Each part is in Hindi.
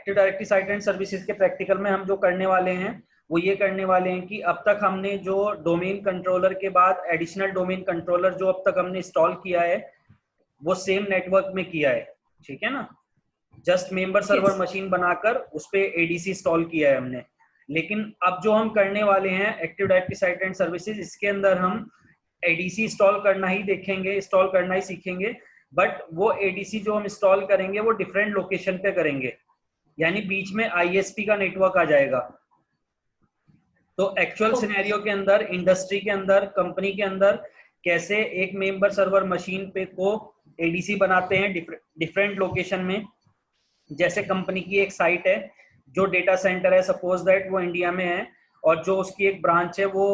Active directory site and services के प्रैक्टिकल में हम जो करने वाले हैं वो ये करने वाले हैं कि अब तक हमने जो डोमेन कंट्रोलर के बाद एडिशनल डोमेन कंट्रोलर जो अब तक हमने इंस्टॉल किया है वो सेम नेटवर्क में किया है, ठीक है ना। जस्ट मेंबर सर्वर मशीन बनाकर उस पे एडीसी इंस्टॉल किया है हमने। लेकिन अब जो हम करने वाले हैं active directory site and services, इसके अंदर हम एडीसी इंस्टॉल करना ही देखेंगे, इंस्टॉल करना ही सीखेंगे। बट वो एडीसी जो हम इंस्टॉल करेंगे वो डिफरेंट लोकेशन पे करेंगे, यानी बीच में आईएसपी का नेटवर्क आ जाएगा। तो एक्चुअल सिनेरियो के अंदर, इंडस्ट्री के अंदर, कंपनी के अंदर कैसे एक मेंबर सर्वर मशीन पे को एडीसी बनाते हैं डिफरेंट लोकेशन में। जैसे कंपनी की एक साइट है, जो डेटा सेंटर है, सपोज दैट वो इंडिया में है, और जो उसकी एक ब्रांच है वो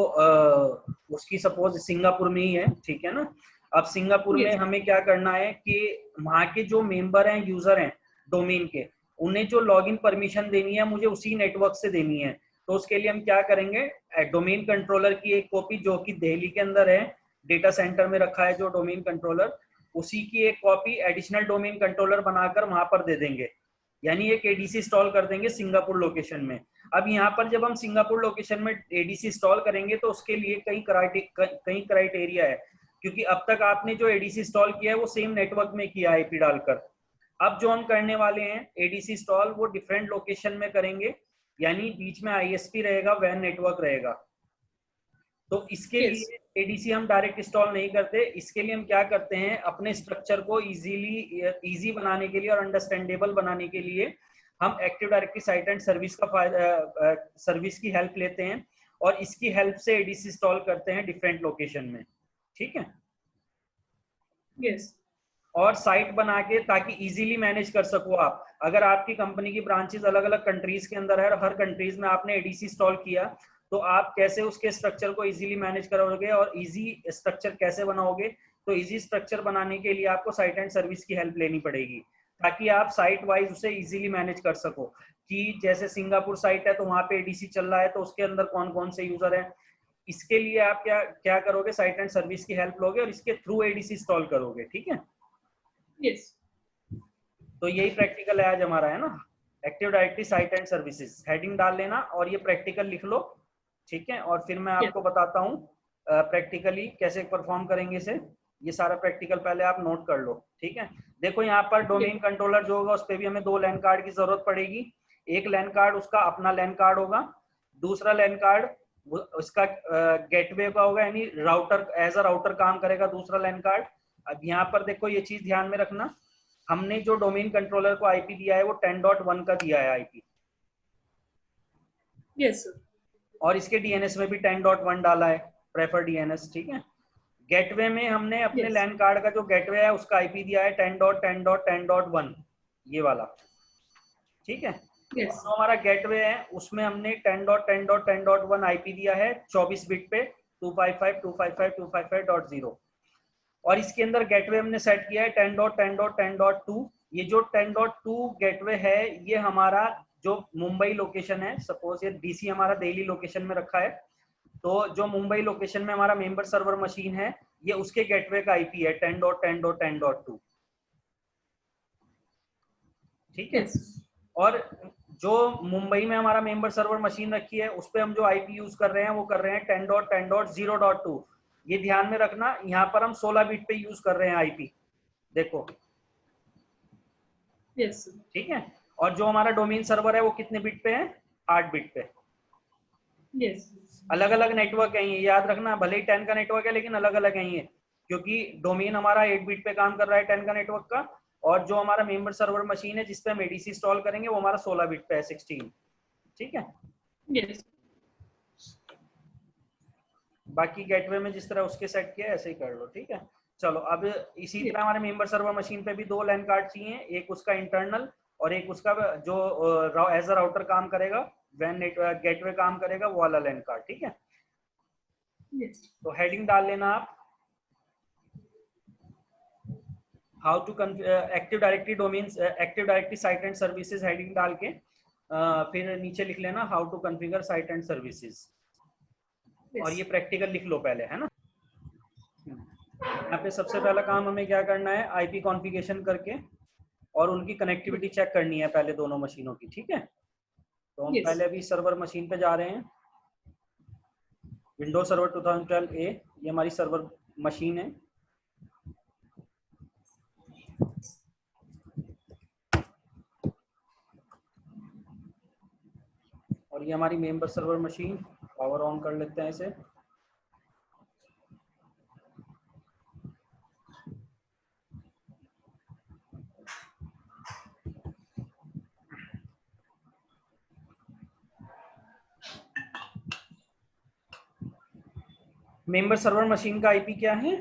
उसकी सपोज सिंगापुर में ही है, ठीक है ना। अब सिंगापुर में हमें क्या करना है कि वहाँ के जो मेंबर हैं, यूजर हैं डोमेन के, उन्हें जो लॉगिन परमिशन देनी है मुझे उसी नेटवर्क से देनी है। तो उसके लिए हम क्या करेंगे, डोमेन कंट्रोलर की एक कॉपी जो कि दिल्ली के अंदर है, डेटा सेंटर में रखा है जो डोमेन कंट्रोलर, उसी की एक कॉपी एडिशनल डोमेन कंट्रोलर बनाकर वहां पर दे देंगे, यानी एक एडीसी इंस्टॉल कर देंगे सिंगापुर लोकेशन में। अब यहाँ पर जब हम सिंगापुर लोकेशन में एडीसी इंस्टॉल करेंगे तो उसके लिए कई क्राइटेरिया है, क्योंकि अब तक आपने जो एडीसी इंस्टॉल किया है वो सेम नेटवर्क में किया आईपी डालकर। अब जो हम करने वाले हैं एडीसी इंस्टॉल वो डिफरेंट लोकेशन में करेंगे, यानी बीच में आईएसपी रहेगा, वैन नेटवर्क रहेगा। तो इसके लिए एडीसी हम डायरेक्ट इंस्टॉल नहीं करते, इसके लिए हम क्या करते हैं, अपने स्ट्रक्चर को इजी बनाने के लिए और अंडरस्टैंडेबल बनाने के लिए हम active directory site and service का सर्विस की हेल्प लेते हैं और इसकी हेल्प से एडीसी इंस्टॉल करते हैं डिफरेंट लोकेशन में, ठीक है। और साइट बना के ताकि इजीली मैनेज कर सको आप। अगर आपकी कंपनी की ब्रांचेस अलग अलग कंट्रीज के अंदर है और हर कंट्रीज में आपने एडीसी इंस्टॉल किया, तो आप कैसे उसके स्ट्रक्चर को इजीली मैनेज करोगे और इजी स्ट्रक्चर कैसे बनाओगे। तो इजी स्ट्रक्चर बनाने के लिए आपको साइट एंड सर्विस की हेल्प लेनी पड़ेगी, ताकि आप साइट वाइज उसे इजीली मैनेज कर सको। कि जैसे सिंगापुर साइट है तो वहां पे एडीसी चल रहा है, तो उसके अंदर कौन कौन से यूजर है, इसके लिए आप क्या क्या करोगे, साइट एंड सर्विस की हेल्प लोगे और इसके थ्रू एडीसी इंस्टॉल करोगे, ठीक है। तो यही प्रैक्टिकल है आज हमारा, है ना, active directory site and services. Heading डाल लेना और ये प्रैक्टिकल लिख लो, ठीक है। और फिर मैं आपको बताता हूँ प्रैक्टिकली कैसे परफॉर्म करेंगे इसे। ये सारा प्रैक्टिकल पहले आप नोट कर लो, ठीक है। देखो यहाँ पर डोमेन कंट्रोलर जो होगा उस पर भी हमें 2 लैन कार्ड की जरूरत पड़ेगी। एक लैन कार्ड उसका अपना लैन कार्ड होगा, दूसरा लैन कार्ड उसका गेटवे का होगा, यानी राउटर, एज अ राउटर काम करेगा दूसरा लैन कार्ड। अब यहाँ पर देखो ये चीज ध्यान में रखना, हमने जो डोमेन कंट्रोलर को आईपी दिया है वो 10.1 का दिया है आईपी। Yes sir. और इसके डीएनएस में भी 10.1 डाला है, प्रेफर डीएनएस, ठीक है। गेटवे में हमने अपने लैन कार्ड का जो गेटवे है उसका आईपी दिया है 10.10.10.1, ये वाला, ठीक है। Yes. जो हमारा गेटवे है उसमें हमने 10.10.10.1 आईपी दिया है 24 बिट पे 255.255.255.0। और इसके अंदर गेटवे हमने सेट किया है 10.10.10.2। ये जो 10.2 गेटवे है ये हमारा जो मुंबई लोकेशन है, सपोज ये डीसी हमारा दिल्ली लोकेशन में रखा है, तो जो मुंबई लोकेशन में हमारा मेंबर सर्वर मशीन है ये उसके गेटवे का आईपी है 10.10.10.2, ठीक है। और जो मुंबई में हमारा मेंबर सर्वर मशीन रखी है उस पे हम जो आईपी यूज कर रहे हैं वो कर रहे हैं 10.10.0.2। ये ध्यान में रखना, यहाँ पर हम 16 बिट पे यूज कर रहे हैं आईपी, देखो, यस, ठीक है। और जो हमारा डोमेन सर्वर है वो कितने बिट पे है, 8 बिट पे। यस, अलग अलग नेटवर्क है ये, याद रखना, भले ही 10 का नेटवर्क है लेकिन अलग अलग है ये, क्योंकि डोमेन हमारा 8 बिट पे काम कर रहा है 10 का नेटवर्क का, और जो हमारा मेंबर सर्वर मशीन है जिसपे हम एडीसी इंस्टॉल करेंगे वो हमारा 16 बिट पे है, 16, ठीक है। यस। बाकी गेटवे में जिस तरह उसके सेट किया ऐसे ही कर लो, ठीक है। चलो अब इसी तरह हमारे मेंबर सर्वर मशीन पे भी 2 लैन कार्ड चाहिए, एक उसका इंटरनल और एक उसका जो एज अ राउटर काम करेगा, वैन नेटवर्क गेटवे काम करेगा, वो वाला लैन कार्ड, ठीक है। तो हेडिंग डाल लेना आप, how to active directory domains, active directory site and services, heading डाल के फिर नीचे लिख लेना how to configure site and services. और ये प्रैक्टिकल लिख लो पहले, है ना। यहाँ पे सबसे पहला काम हमें क्या करना है, आईपी कॉन्फ़िगरेशन करके और उनकी कनेक्टिविटी चेक करनी है पहले दोनों मशीनों की, ठीक है। तो हम Yes. पहले अभी सर्वर मशीन पे जा रहे हैं। विंडोज सर्वर 2012 ए, ये हमारी सर्वर मशीन है। और ये हमारी member server machine, power on कर लेते हैं इसे। मेंबर सर्वर मशीन का आईपी क्या है?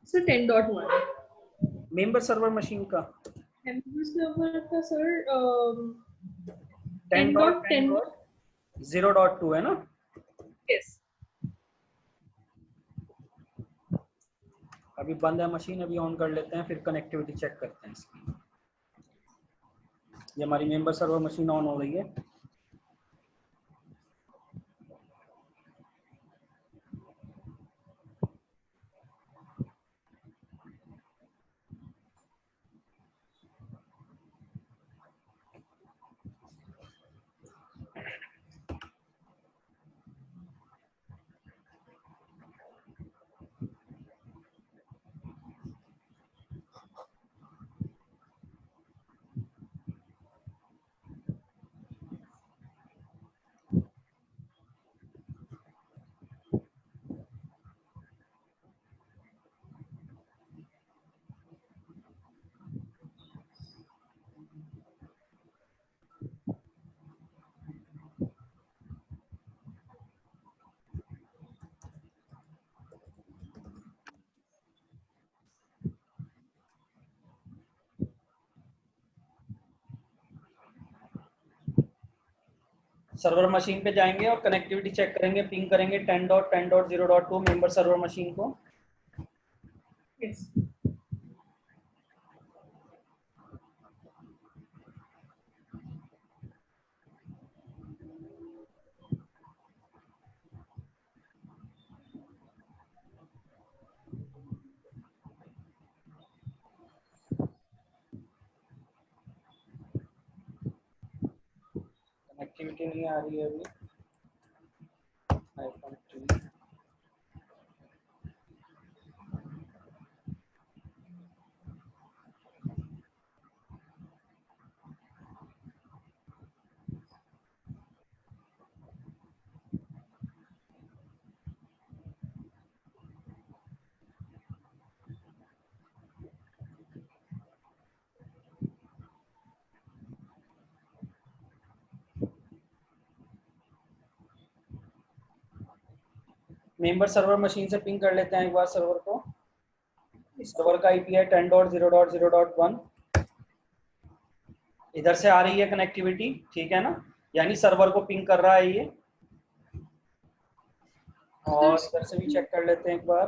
सर 10.1 मेंबर सर्वर मशीन का member server का सर 10.10.0.2 है ना? yes. अभी बंद है मशीन, अभी ऑन कर लेते हैं, फिर कनेक्टिविटी चेक करते हैं इसकी। ये हमारी मेंबर सर्वर मशीन ऑन हो रही है। सर्वर मशीन पे जाएंगे और कनेक्टिविटी चेक करेंगे, पिंग करेंगे 10.10.0.2 मेंबर सर्वर मशीन को। Yes. कनेक्टिविटी नहीं आ रही है अभी। कनेक्टिविटी मेंबर सर्वर मशीन से पिंग कर लेते हैं एक बार सर्वर को। सर्वर का आईपी है 10.0.0.1। इधर से आ रही है कनेक्टिविटी, ठीक है ना, यानी सर्वर को पिंग कर रहा है ये। और इधर से भी चेक कर लेते हैं एक बार।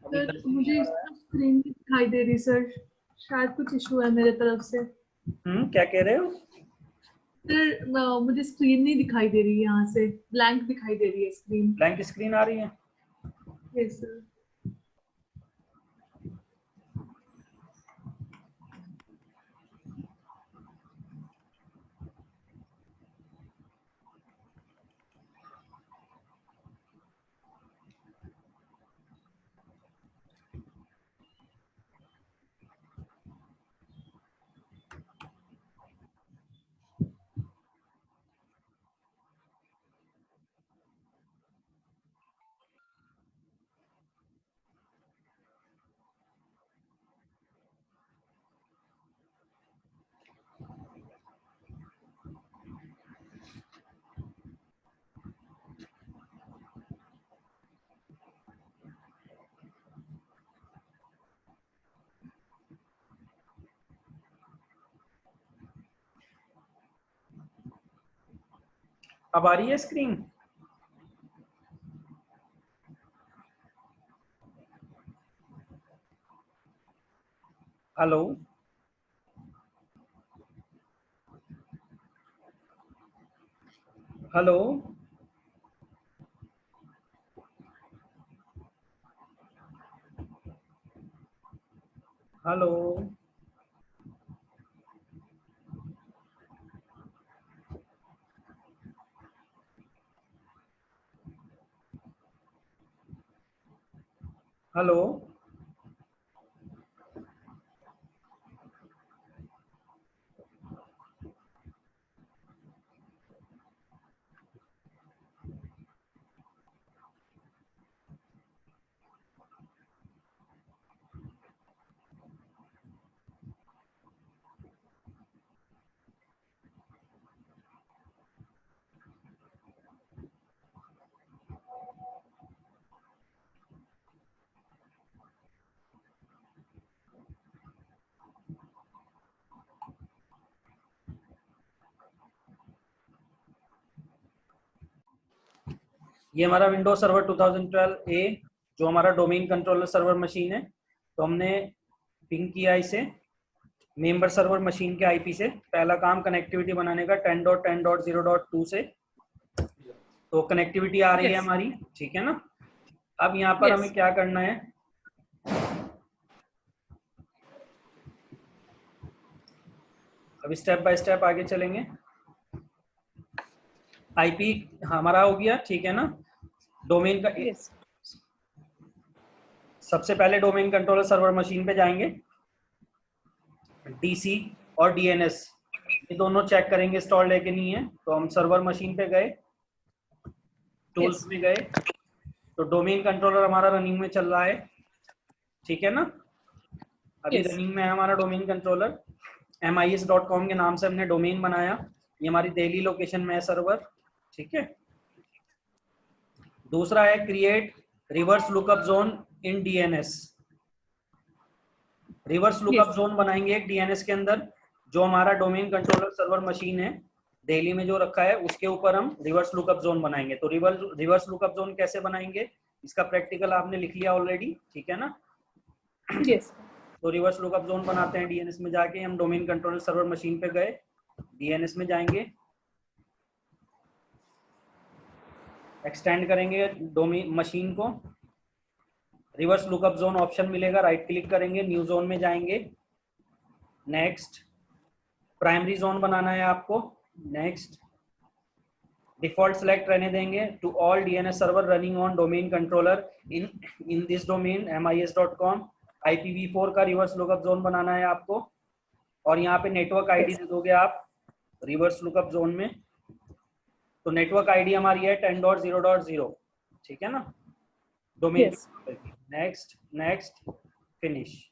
अभी इधर सर से नहीं मुझे आ रहा है। स्क्रीन नहीं दिखाई दे रही सर, शायद कुछ इशू है मेरे तरफ से। क्या कह रहे हो? सर मुझे स्क्रीन नहीं दिखाई दे रही है, यहाँ से ब्लैंक दिखाई दे रही है स्क्रीन। ब्लैंक स्क्रीन आ रही है? Yes sir. अब आ रही है screen? Hello? Hello? Hello, hello, ये हमारा विंडोज सर्वर 2012 ए जो हमारा डोमेन कंट्रोलर सर्वर मशीन है। तो हमने पिंग किया इसे मेंबर सर्वर मशीन के आईपी से। पहला काम कनेक्टिविटी बनाने का 10.10.0.2 से। तो कनेक्टिविटी आ रही है Yes. हमारी, ठीक है ना। अब यहाँ पर Yes. हमें क्या करना है, अब स्टेप बाय स्टेप आगे चलेंगे। आईपी हमारा हो गया, ठीक है ना। डोमेन का Yes. सबसे पहले डोमेन कंट्रोलर सर्वर मशीन पे जाएंगे, डीसी और डीएनएस ये दोनों चेक करेंगे इंस्टॉल्ड है कि नहीं है। तो हम सर्वर मशीन पे गए, टूल्स Yes. में गए, तो डोमेन कंट्रोलर हमारा रनिंग में चल रहा है, ठीक है ना। अभी Yes. रनिंग में है हमारा डोमेन कंट्रोलर। mis.com के नाम से हमने डोमेन बनाया। ये हमारी दिल्ली लोकेशन में है सर्वर, ठीक है। दूसरा है क्रिएट रिवर्स लुकअप जोन इन DNS. Reverse lookup Yes. Zone बनाएंगे एक डीएनएस के अंदर। जो हमारा डोमेन कंट्रोलर सर्वर मशीन है दिल्ली में जो रखा है उसके ऊपर हम रिवर्स लुकअप जोन बनाएंगे। तो रिवर्स लुकअप जोन कैसे बनाएंगे, इसका प्रैक्टिकल आपने लिख लिया ऑलरेडी, ठीक है ना। Yes. तो रिवर्स लुकअप जोन बनाते हैं डीएनएस में जाके। हम डोमेन कंट्रोलर सर्वर मशीन पे गए, डीएनएस में जाएंगे, एक्सटेंड करेंगे डोमेन मशीन को। रिवर्स लुकअप जोन ऑप्शन मिलेगा, राइट क्लिक करेंगे, न्यू जोन में जाएंगे, नेक्स्ट। प्राइमरी जोन बनाना है आपको, नेक्स्ट। डिफॉल्ट सेलेक्ट रहने देंगे to all DNS server running on domain controller in this domain mis.com। IPv4 का रिवर्स लुकअप जोन बनाना है आपको, और यहाँ पे नेटवर्क आईडी Yes. दे दोगे आप रिवर्स लुकअप जोन में। तो नेटवर्क आईडी हमारी है 10.0.0, ठीक है ना, डोमेन Yes. की। Next next finish.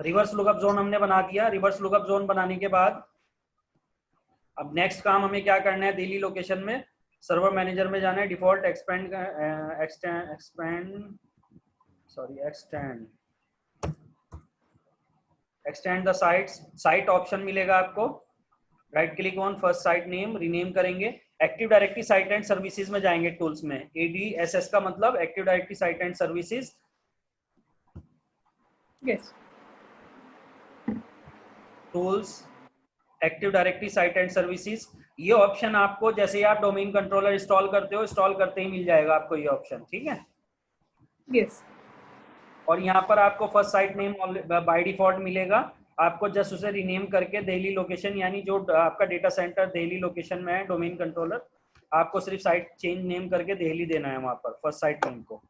Reverse lookup zone हमने बना दिया। रिवर्स लुकअप जोन बनाने के बाद अब नेक्स्ट काम हमें क्या करना है, दिल्ली लोकेशन में सर्वर मैनेजर में जाना है, default expand extend the site option मिलेगा आपको। Right click on first site name, rename करेंगे। Active directory site and services में जाएंगे टूल्स में। ADSS का मतलब active directory site and services. Yes. Tools, active directory site and services. ये ऑप्शन आपको जैसे ही आप डोमेन कंट्रोलर इंस्टॉल करते हो, इंस्टॉल करते ही मिल जाएगा आपको ये ऑप्शन, ठीक है। Yes. और यहाँ पर आपको first site name by default मिलेगा। आपको जस्ट उसे रीनेम करके दिल्ली लोकेशन, यानी जो आपका डेटा सेंटर दिल्ली लोकेशन में है डोमेन कंट्रोलर, आपको सिर्फ साइट चेंज नेम करके दिल्ली देना है वहां पर फर्स्ट साइट नेम को।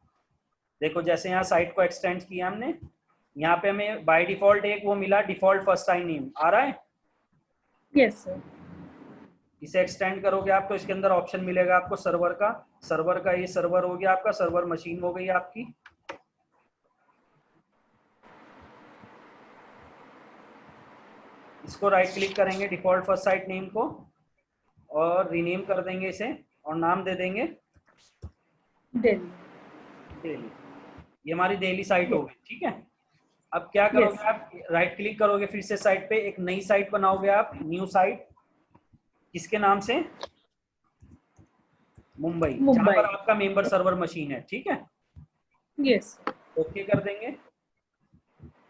देखो जैसे यहाँ साइट को एक्सटेंड किया हमने, यहाँ पे हमें बाय डिफॉल्ट एक वो मिला, डिफॉल्ट फर्स्ट साइट नेम आ रहा है। Yes, sir. इसे एक्सटेंड करोगे आप तो इसके अंदर ऑप्शन मिलेगा आपको सर्वर का। सर्वर का ये सर्वर हो गया आपका, सर्वर मशीन हो गई आपकी। इसको राइट क्लिक करेंगे डिफॉल्ट फर्स्ट साइट नेम को और रीनेम कर देंगे इसे, और नाम दे देंगे Delhi. दिल्ली। ये हमारी दिल्ली साइट हो Yes. गई, ठीक है। अब क्या करोगे Yes. आप, राइट क्लिक करोगे फिर से साइट पे, एक नई साइट बनाओगे आप, न्यू साइट। किसके नाम से, मुंबई, जहां Mumbai. पर आपका मेंबर सर्वर मशीन है, ठीक है। Yes. ओके कर देंगे,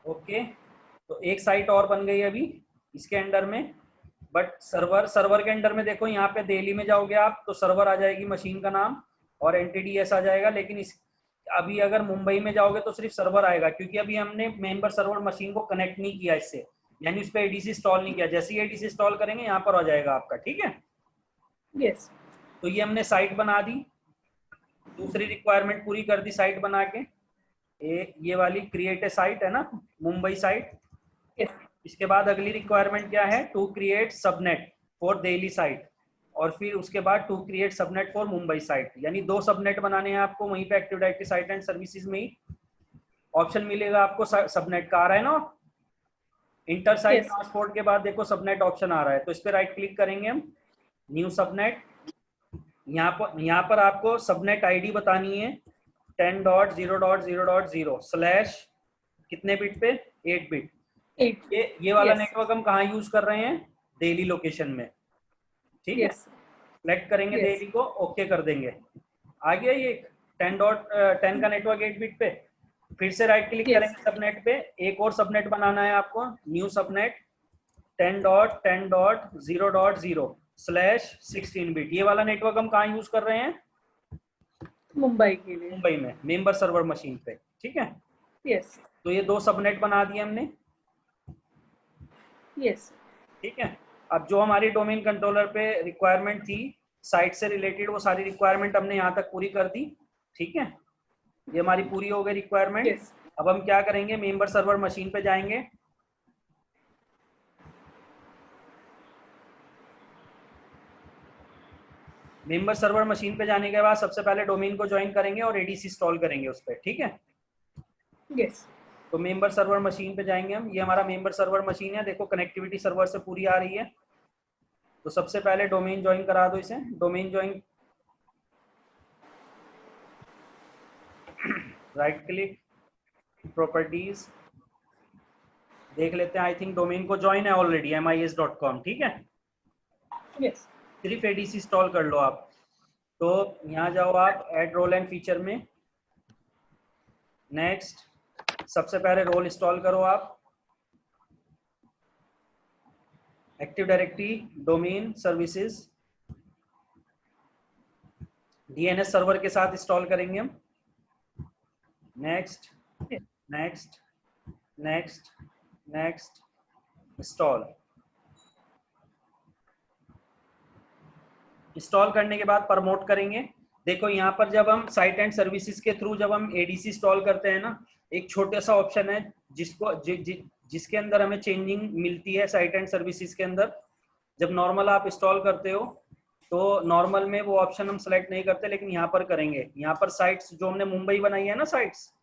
ओके। तो एक साइट और बन गई अभी इसके अंडर में, बट सर्वर के अंडर में देखो यहाँ पे दिल्ली में जाओगे आप तो सर्वर आ जाएगी मशीन का नाम और एनटीडीएस आ जाएगा, लेकिन इस अभी अगर मुंबई में जाओगे तो सिर्फ सर्वर आएगा, क्योंकि अभी हमने मेंबर सर्वर मशीन को कनेक्ट नहीं किया इससे, यानी उस पर एडीसी इंस्टॉल नहीं किया। जैसे ही एडीसी इंस्टॉल करेंगे यहाँ पर आ जाएगा आपका, ठीक है। यस। तो ये हमने साइट बना दी, दूसरी रिक्वायरमेंट पूरी कर दी साइट बना के। ये वाली क्रिएट ए साइट है ना, मुंबई साइट। इसके बाद अगली रिक्वायरमेंट क्या है, to create subnet for Delhi site, और फिर उसके बाद to create subnet for Mumbai site, यानी 2 सबनेट बनाने हैं आपको वहीं पे active directory site and services में ही ऑप्शन मिलेगा आपको सबनेट का। आ रहा है ना, इंटर साइट ट्रांसपोर्ट के बाद देखो सबनेट ऑप्शन आ रहा है, तो इस पर राइट क्लिक करेंगे हम, न्यू सबनेट। यहाँ पर आपको सबनेट आईडी बतानी है 10.0.0.0 स्लैश कितने बिट पे, 8 बिट। ये वाला नेटवर्क हम कहाँ यूज कर रहे हैं, दिल्ली लोकेशन में, ठीक है। सेलेक्ट करेंगे दिल्ली को, ओके कर देंगे। आ गया ये 10.10 का नेटवर्क 8 बिट पे। फिर से राइट क्लिक करेंगे सबनेट पे, एक और सबनेट बनाना है आपको, न्यू सबनेट 10.10.0.0 स्लैश 16 बिट। ये वाला नेटवर्क हम कहाँ यूज कर रहे हैं, मुंबई के लिए, मुंबई में मेंबर सर्वर मशीन पे, ठीक है। यस। तो ये 2 सबनेट बना दिए हमने, यस। ठीक है। अब जो हमारी डोमेन कंट्रोलर पे रिक्वायरमेंट थी साइट से रिलेटेड, वो सारी रिक्वायरमेंट हमने यहाँ तक पूरी कर दी, ठीक है। ये हमारी पूरी हो गई रिक्वायरमेंट। अब हम क्या करेंगे, मेंबर सर्वर मशीन पे जाएंगे, मेंबर सर्वर मशीन पे जाने के बाद सबसे पहले डोमेन को ज्वाइन करेंगे और एडीसी इंस्टॉल करेंगे उस पर, ठीक है। यस। तो मेंबर सर्वर मशीन पे जाएंगे हम, ये हमारा मेंबर सर्वर मशीन है, देखो कनेक्टिविटी सर्वर से पूरी आ रही है। तो सबसे पहले डोमेन ज्वाइन करा दो इसे, domain join, right click, properties, देख लेते हैं। आई थिंक डोमेन को ज्वाइन है ऑलरेडी mis.com, ठीक है। यस। सिर्फ एडीसी इंस्टॉल कर लो आप। तो यहाँ जाओ आप ऐड रोल एंड फीचर में, नेक्स्ट, सबसे पहले रोल इंस्टॉल करो आप, active directory domain services DNS server के साथ इंस्टॉल करेंगे हम। Next next next next, install. Install करने के बाद प्रमोट करेंगे। देखो यहाँ पर जब हम साइट एंड सर्विसेज के थ्रू जब हम एडीसी इंस्टॉल करते हैं ना, एक छोटा सा ऑप्शन है जिसको जिसके अंदर हमें चेंजिंग मिलती है साइट एंड सर्विसेज के अंदर। जब नॉर्मल आप इंस्टॉल करते हो तो नॉर्मल में वो ऑप्शन हम सेलेक्ट नहीं करते, लेकिन यहाँ पर करेंगे। यहाँ पर साइट्स जो हमने मुंबई बनाई है ना साइट्स,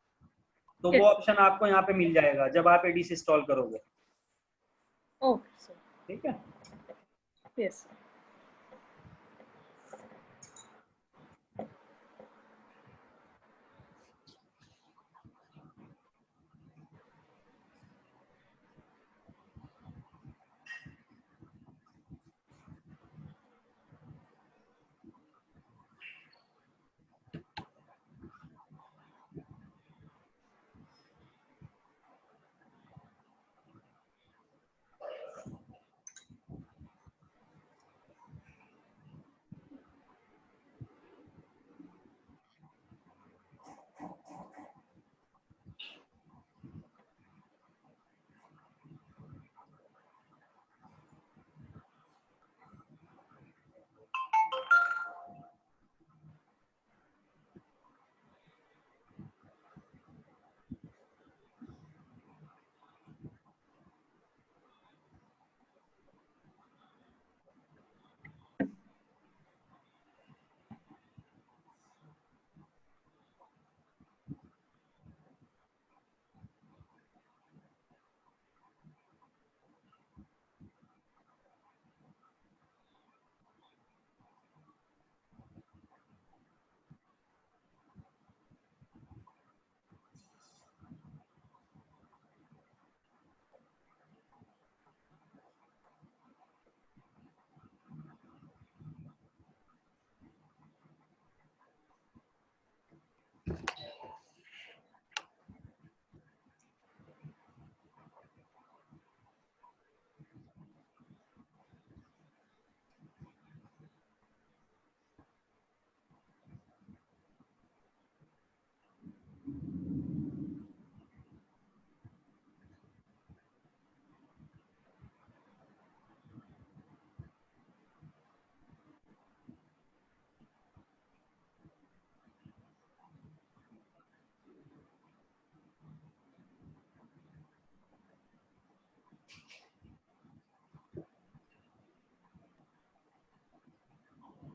तो वो ऑप्शन आपको यहाँ पे मिल जाएगा जब आप एडीसी इंस्टॉल करोगे, ठीक है। यस।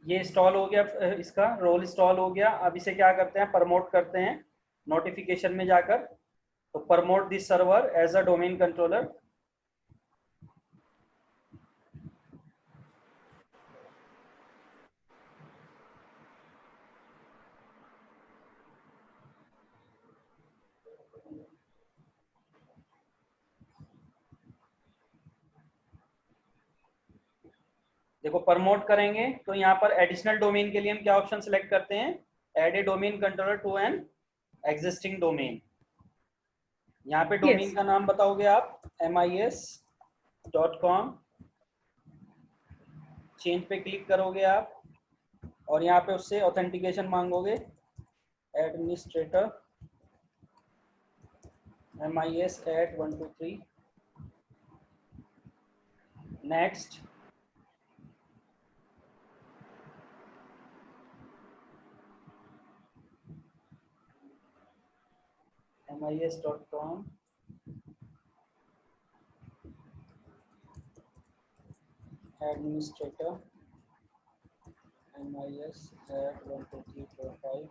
ये इंस्टॉल हो गया, इसका रोल इंस्टॉल हो गया। अब इसे क्या करते हैं, प्रमोट करते हैं नोटिफिकेशन में जाकर। तो promote this server as a domain controller. देखो प्रमोट करेंगे तो यहाँ पर एडिशनल डोमेन के लिए हम क्या ऑप्शन सेलेक्ट करते हैं, add a domain controller to an existing domain. यहाँ पे डोमेन Yes. का नाम बताओगे आप mis.com, चेंज पे क्लिक करोगे आप और यहाँ पे उससे ऑथेंटिकेशन मांगोगे, administrator mis@123, next. mis.com administrator mis@12345,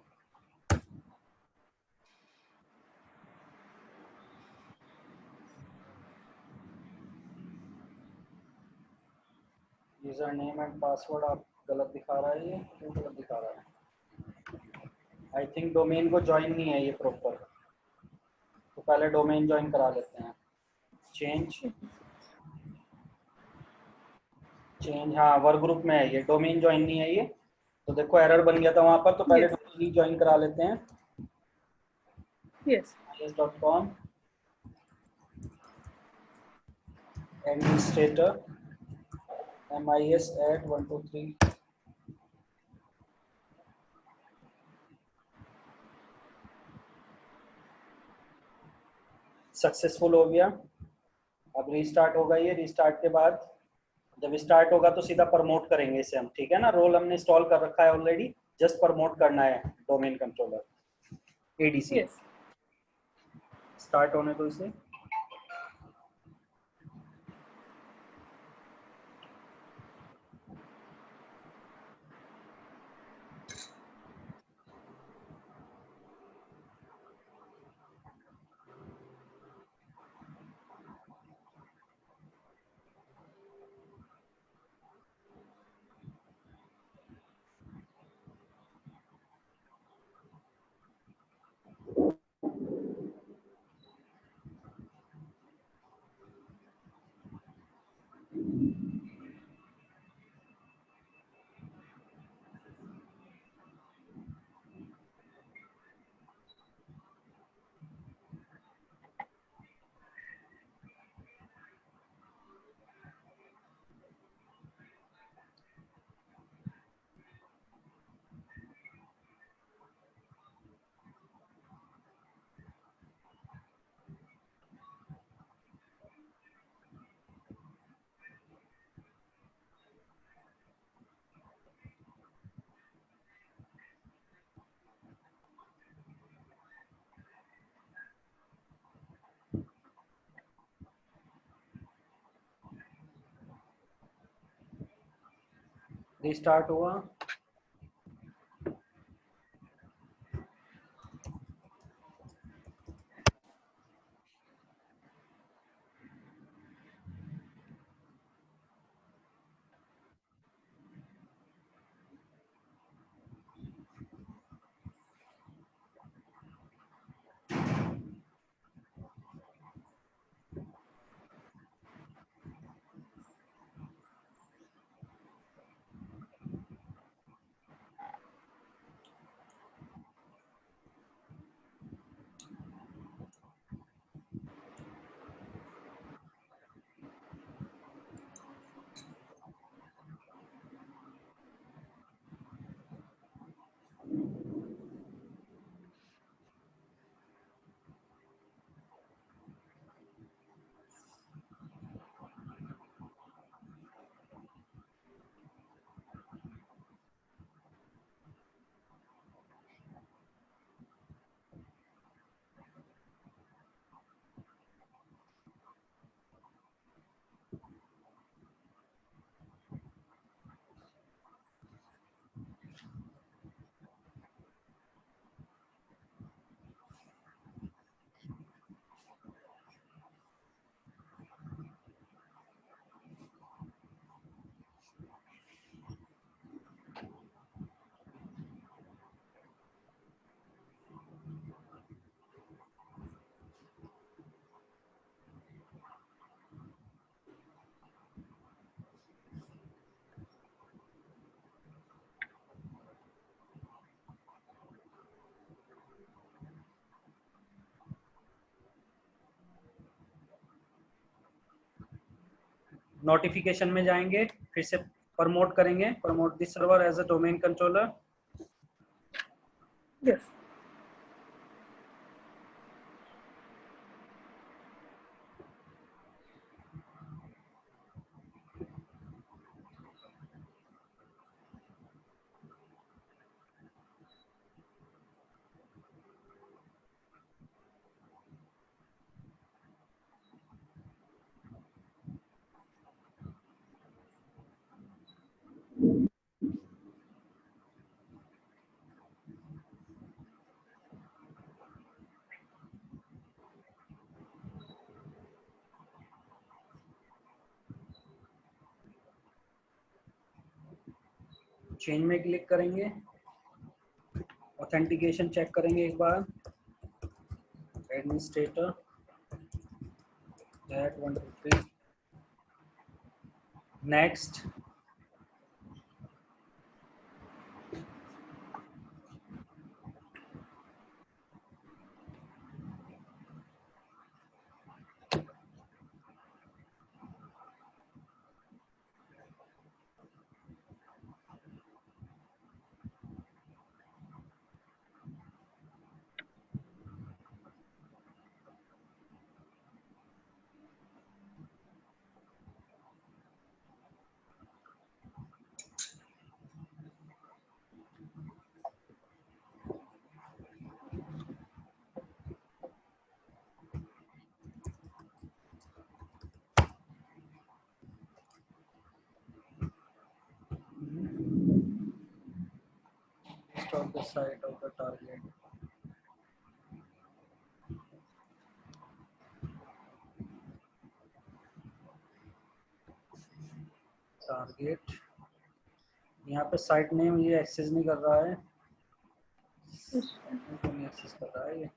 user name and password आप गलत दिखा रहा है, ये क्यों गलत दिखा रहा है? आई थिंक डोमेन को ज्वाइन नहीं है ये प्रॉपर, तो पहले डोमेन ज्वाइन करा लेते हैं। चेंज, हाँ वर्क ग्रुप में है ये, डोमेन ज्वाइन नहीं है ये। तो देखो एरर बन गया था वहां पर, तो पहले Yes. डोमेन ज्वाइन करा लेते हैं। Yes. mis.com administrator mis@123, successful हो गया। अब रीस्टार्ट होगा ये, रीस्टार्ट के बाद जब स्टार्ट होगा तो सीधा प्रमोट करेंगे इसे हम, ठीक है ना। रोल हमने इंस्टॉल कर रखा है ऑलरेडी, जस्ट प्रमोट करना है domain controller ADC. Yes. Start होने तो इसे रीस्टार्ट हुआ। नोटिफिकेशन में जाएंगे, फिर से प्रमोट करेंगे, promote this server as a domain controller. Yes change में क्लिक करेंगे, ऑथेंटिकेशन चेक करेंगे एक बार, administrator that 1 2 3 next. Of the site of the target, यहाँ पे साइट नेम ये एक्सेस नहीं कर रहा है, नहीं एक्सेस कर रहा है ये।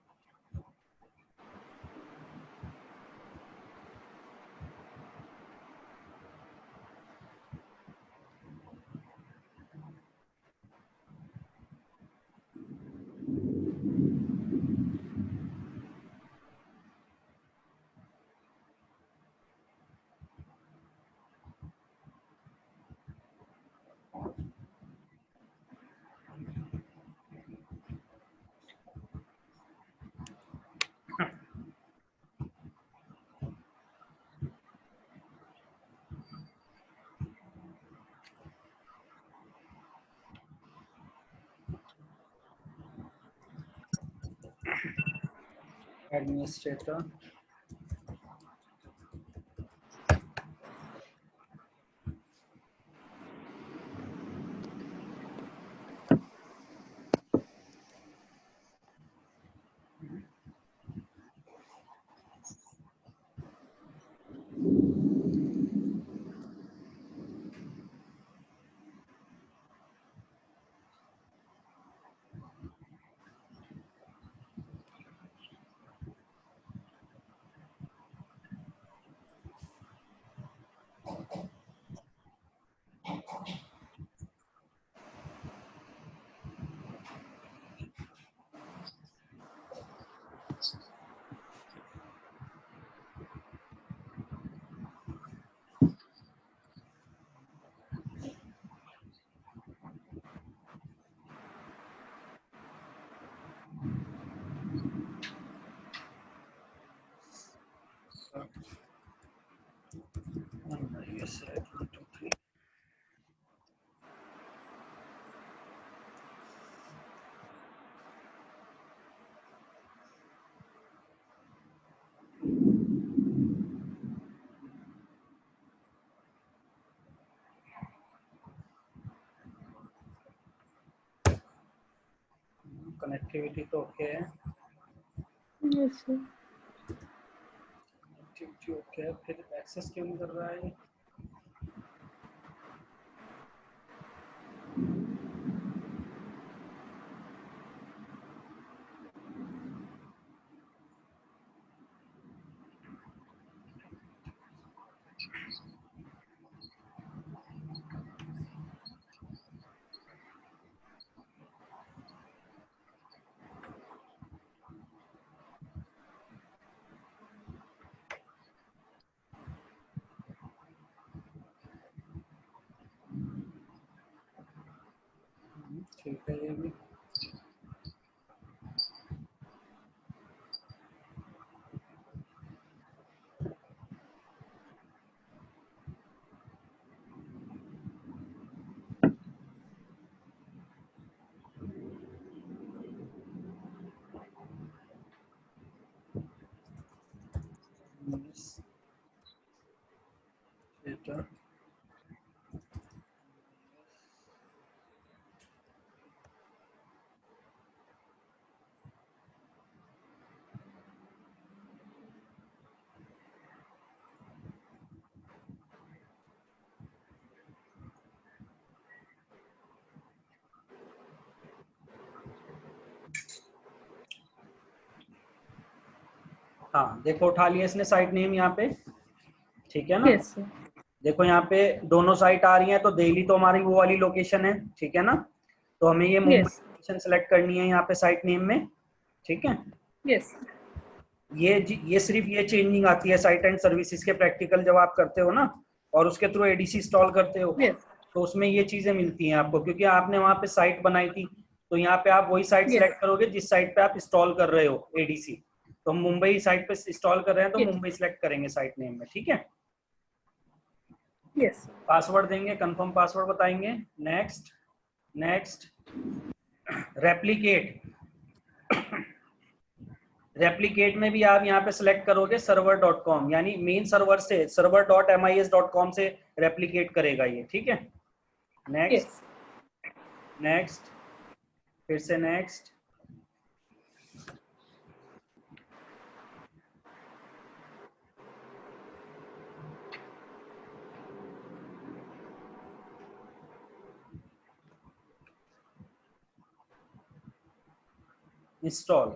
एडमिनिस्ट्रेटर yes 1 2 3 कनेक्टिविटी तो ओके है, यस सर कनेक्टिविटी ओके है, फिर एक्सेस क्यों नहीं कर रहा है ये? ठीक है ये भी। Data. हाँ देखो उठा लिया इसने साइट नेम यहाँ पे, ठीक है ना। Yes sir. देखो यहाँ पे दोनों साइट आ रही हैं, तो दिल्ली तो हमारी वो वाली लोकेशन है, ठीक है ना। तो हमें ये मुंबई यस लोकेशन सेलेक्ट करनी है यहाँ पे साइट नेम में, ठीक है। यस ये सिर्फ ये चेंजिंग आती है साइट एंड सर्विसेज के प्रैक्टिकल जब आप करते हो ना, और उसके थ्रू एडीसी इंस्टॉल करते हो, यस तो उसमें ये चीजें मिलती हैं आपको, क्योंकि आपने वहां पे साइट बनाई थी। तो यहाँ पे आप वही साइट यस सिलेक्ट करोगे जिस साइट पे आप इंस्टॉल कर रहे हो एडीसी। तो हम मुंबई साइट पे इंस्टॉल कर रहे हैं, तो यस मुंबई सिलेक्ट करेंगे साइट नेम में, ठीक है। यस पासवर्ड देंगे, कंफर्म पासवर्ड बताएंगे, नेक्स्ट नेक्स्ट। रेप्लिकेट, रेप्लिकेट में भी आप यहाँ पे सिलेक्ट करोगे server.com, यानी मेन सर्वर से server.mis.com से रेप्लिकेट करेगा ये, ठीक है। नेक्स्ट यस नेक्स्ट, फिर से नेक्स्ट। इंस्टॉल,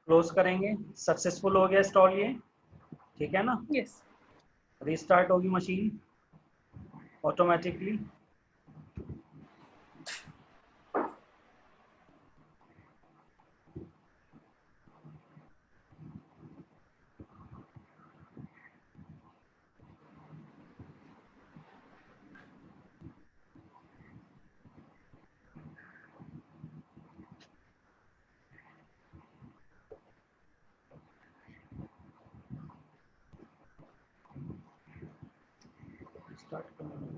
क्लोज करेंगे। सक्सेसफुल हो गया इंस्टॉल ये, ठीक है ना। यस रीस्टार्ट होगी मशीन ऑटोमेटिकली। स्टार्ट करेंगे।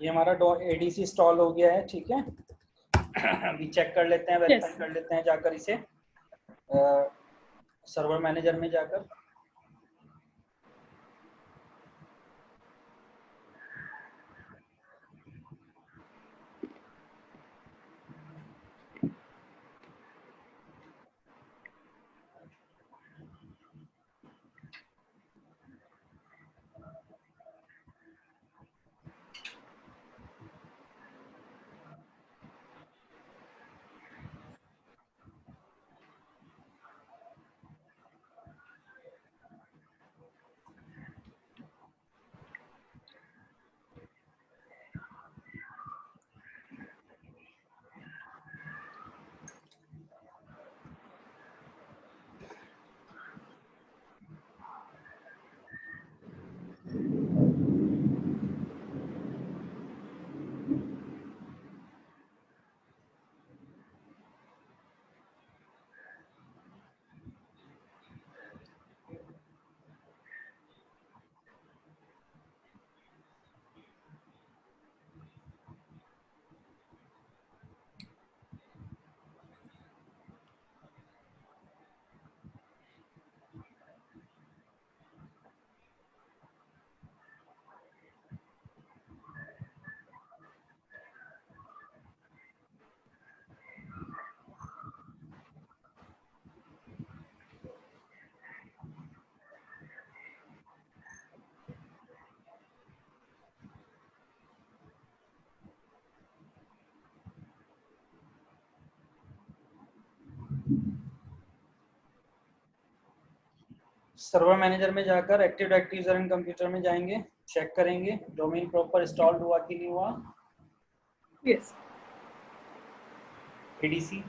ये हमारा एडीसी इंस्टॉल हो गया है, ठीक है। अभी चेक कर लेते हैं, वेरीफाई कर लेते हैं जाकर इसे सर्वर मैनेजर में जाकर। सर्वर मैनेजर में जाकर active directory user and computer में जाएंगे, चेक करेंगे डोमेन प्रॉपर इंस्टॉल हुआ कि नहीं हुआ। यस। एडीसी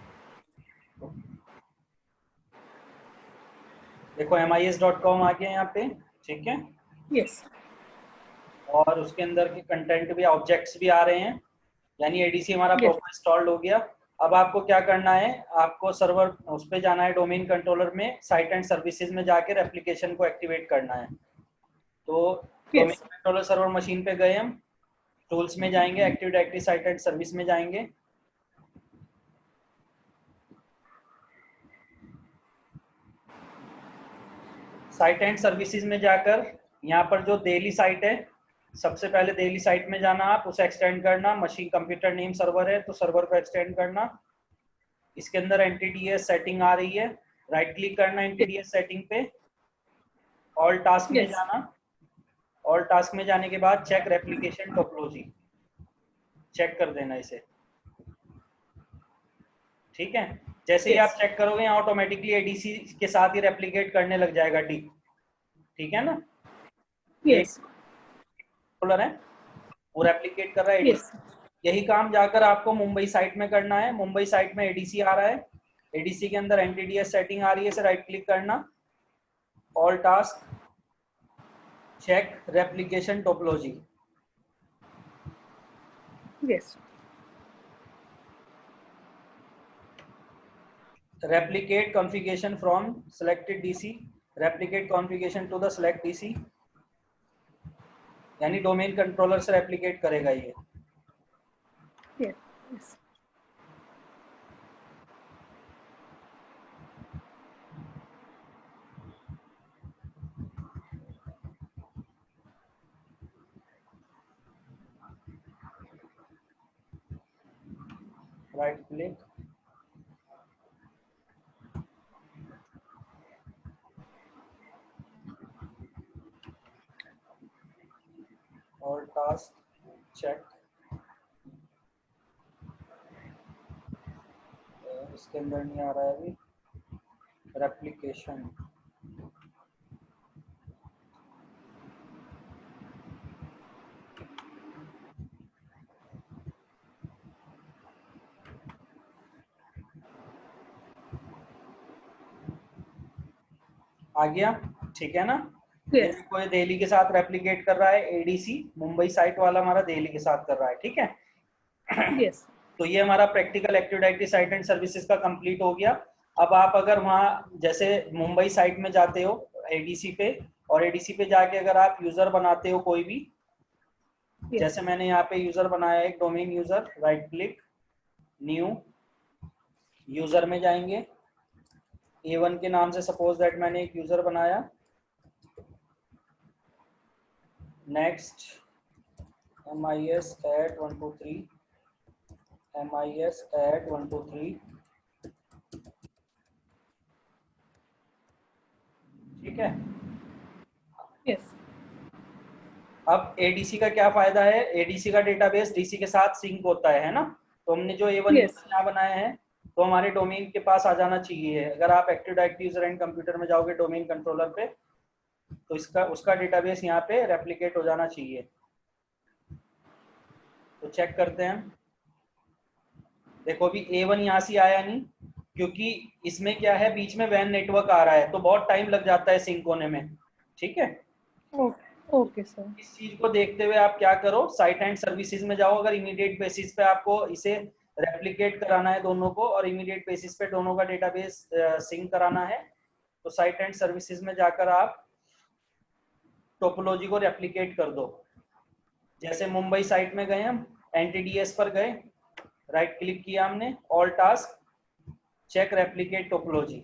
देखो mis.com आ गया यहाँ पे, ठीक है। यस। और उसके अंदर के कंटेंट भी, ऑब्जेक्ट्स भी आ रहे हैं, यानी एडीसी हमारा प्रॉपर इंस्टॉल्ड हो गया। अब आपको क्या करना है, आपको सर्वर उस पे जाना है, डोमेन कंट्रोलर में साइट एंड सर्विसेज में जाकर एप्लीकेशन को एक्टिवेट करना है। तो डोमेन कंट्रोलर सर्वर मशीन पे गए हम, टूल्स में जाएंगे, active directory site and service में जाएंगे। साइट एंड सर्विसेज में जाकर यहाँ पर जो डेली साइट है, सबसे पहले डेली साइट में जाना, आप उसे एक्सटेंड करना। मशीन कंप्यूटर नेम सर्वर है तो सर्वर को एक्सटेंड करना। इसके अंदर एंटिटीएस सेटिंग आ रही है, राइट क्लिक करना एंटिटीएस सेटिंग पे, ऑल टास्क में जाना। ऑल टास्क में जाने के बाद चेक रेप्लिकेशन टोपोलॉजी, चेक कर देना इसे, ठीक है। जैसे ही आप चेक करोगे ऑटोमेटिकली एडीसी के साथ ही रेप्लिकेट करने लग जाएगा डी, ठीक है ना। यस। है वो रेप्लिकेट कर रहा है एडीसी। यही काम जाकर आपको मुंबई साइट में करना है। मुंबई साइट में एडीसी आ रहा है, एडीसी के अंदर एनटीडीएस सेटिंग आ रही है, इसे राइट क्लिक करना, all task, check replication topology. Yes. replicate configuration from selected DC, replicate configuration to the select DC, यानी डोमेन कंट्रोलर से रेप्लिकेट करेगा ये। यस। राइट क्लिक, और टास्क, चेक, इसके अंदर नहीं आ रहा है अभी, रेप्लिकेशन। आ गया, ठीक है ना। कोई दिल्ली के साथ रेप्लिकेट कर रहा है, एडीसी मुंबई साइट वाला हमारा दिल्ली के साथ कर रहा है, ठीक है। यस। तो ये हमारा practical active directory site and services का कंप्लीट हो गया। अब आप अगर वहाँ जैसे मुंबई साइट में जाते हो एडीसी पे, और एडीसी पे जाके अगर आप यूजर बनाते हो कोई भी, जैसे मैंने यहाँ पे यूजर बनाया एक domain user, right click, new, user में जाएंगे, A1 के नाम से सपोज दैट मैंने एक यूजर बनाया, next MIS add 123, MIS add 123, ठीक है। यस अब ADC का क्या फायदा है, ADC का डेटाबेस DC के साथ सिंक होता है ना। तो हमने जो A1 Yes. यूजर यहाँ बनाया है तो हमारे डोमेन के पास आ जाना चाहिए। अगर आप active directory user and computer में जाओगे डोमेन कंट्रोलर पे तो उसका डेटाबेस यहाँ पे रेप्लिकेट हो जाना चाहिए। तो चेक करते हैं, देखो अभी A1 यहाँ से आया नहीं क्योंकि इसमें क्या है, बीच में वैन नेटवर्क आ रहा है तो बहुत टाइम लग जाता है सिंक होने में, ठीक है। Okay sir. इस चीज को देखते हुए आप क्या करो, साइट एंड सर्विसेज में जाओ। अगर इमीडिएट बेसिस पे आपको इसे रेप्लिकेट कराना है दोनों को और इमीडिएट बेसिस पे दोनों का डेटाबेस सिंक कराना है तो साइट एंड सर्विसेज में जाकर आप टोपोलॉजी को रेप्लिकेट कर दो। जैसे मुंबई साइट में गए हम, NTDS पर गए, राइट क्लिक किया हमने, all task, check replicate topology,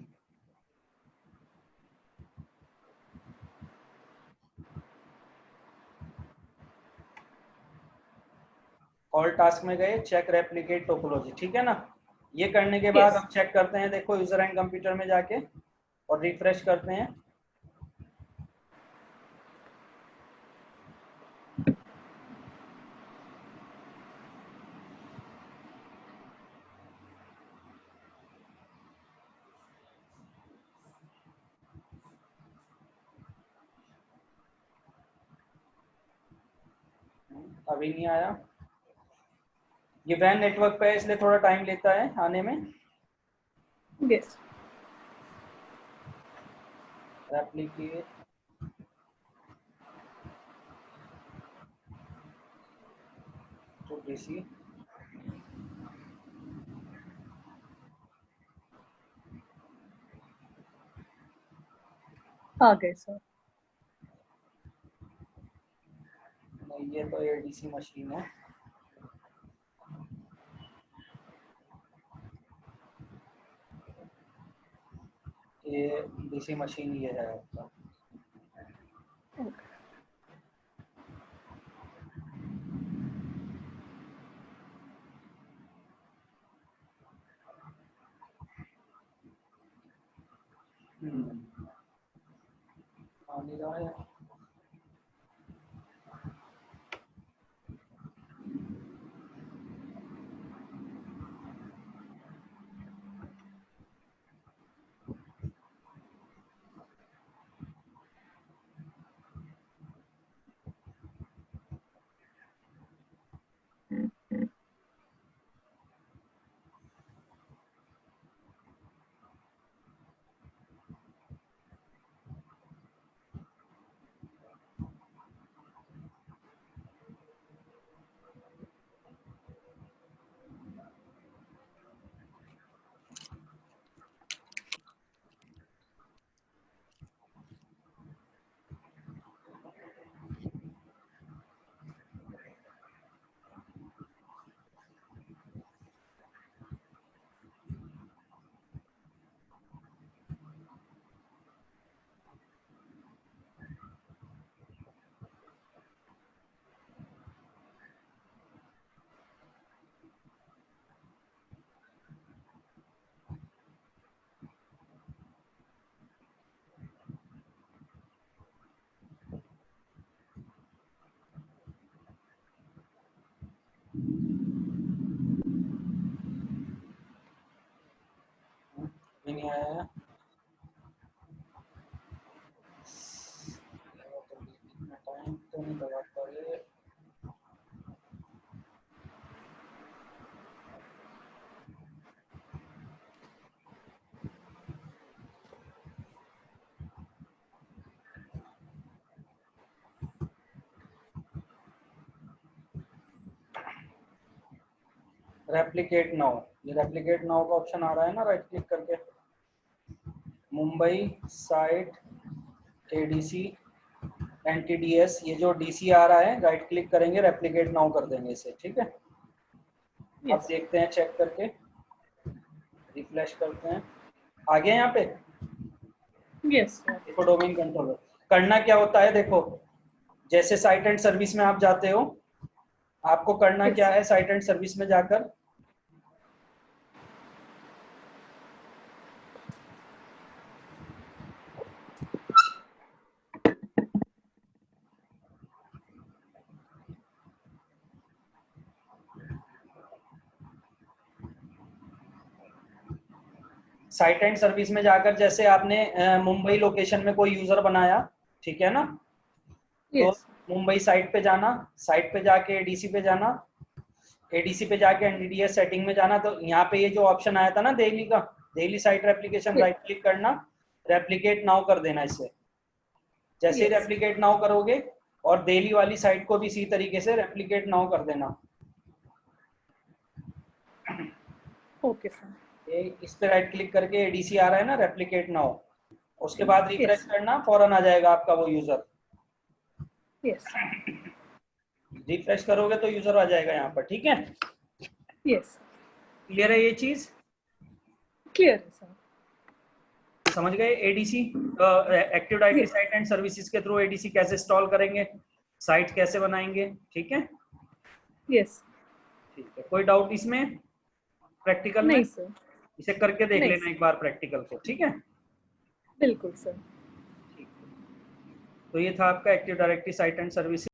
all task में गए, चेक रेप्लिकेट टोपोलॉजी, ठीक है ना। ये करने के बाद हम चेक करते हैं, देखो यूजर एंड कंप्यूटर में जाके और रिफ्रेश करते हैं। अभी नहीं आया, ये वैन नेटवर्क पे है इसलिए थोड़ा टाइम लेता है आने में। यस रेप्लिकेट टू डीसी, आ गए सर। ये तो ADC मशीन है, ये DC मशीन ये है आपका। आ नहीं रहा है, अभी नहीं आया है। टाइम तो नहीं लगाता ये, रेप्लिकेट नाउ, ये रेप्लिकेट नाउ का ऑप्शन आ रहा है ना राइट क्लिक करके, मुंबई साइट ADC NTDS, ये जो DC आ रहा है, राइट क्लिक करेंगे, रेप्लिकेट नाउ कर देंगे इसे, ठीक है। अब Yes. देखते हैं, चेक करके रिफ्रेश करते हैं, आ गया यहाँ पे। Yes, sir. देखो डोमेन कंट्रोलर करना क्या होता है, देखो जैसे साइट एंड सर्विस में आप जाते हो, आपको करना Yes. क्या है, साइट एंड सर्विस में जाकर साइट एंड सर्विस में जाकर, जैसे आपने मुंबई लोकेशन में कोई यूजर बनाया, ठीक है ना, तो Yes. मुंबई साइट पे जाना, साइट पे जाके एडीसी पे जाना, एडीसी पे जाके एनडीडीएस सेटिंग में जाना, तो यहाँ पे ये जो ऑप्शन आया था ना डेली का, daily site replication, Yes. Right click करना, रेप्लिकेट नाउ कर देना इसे। जैसे ही Yes. रेप्लिकेट नाउ करोगे, और डेली वाली साइट को भी इसी तरीके से रेप्लिकेट नाउ कर देना। Okay, sir. ये इस पे राइट क्लिक करके एडीसी आ रहा है ना, रेप्लिकेट नाउ, उसके बाद रिफ्रेश Yes. करना, फौरन आ जाएगा आपका वो यूजर। Yes. रिफ्रेश करोगे तो यूजर आ जाएगा यहाँ पर, ठीक है। Yes. क्लियर है ये चीज, Clear, sir. समझ गए। ADC active directory Yes. Site and services के थ्रू एडीसी कैसे इंस्टॉल करेंगे, साइट कैसे बनाएंगे, ठीक है। Yes. ठीक है, कोई डाउट इसमें प्रैक्टिकल में? नहीं सर, इसे करके देख नहीं, लेना एक बार प्रैक्टिकल को, ठीक है। बिल्कुल सर। ठीक है, तो ये था आपका active directory site and services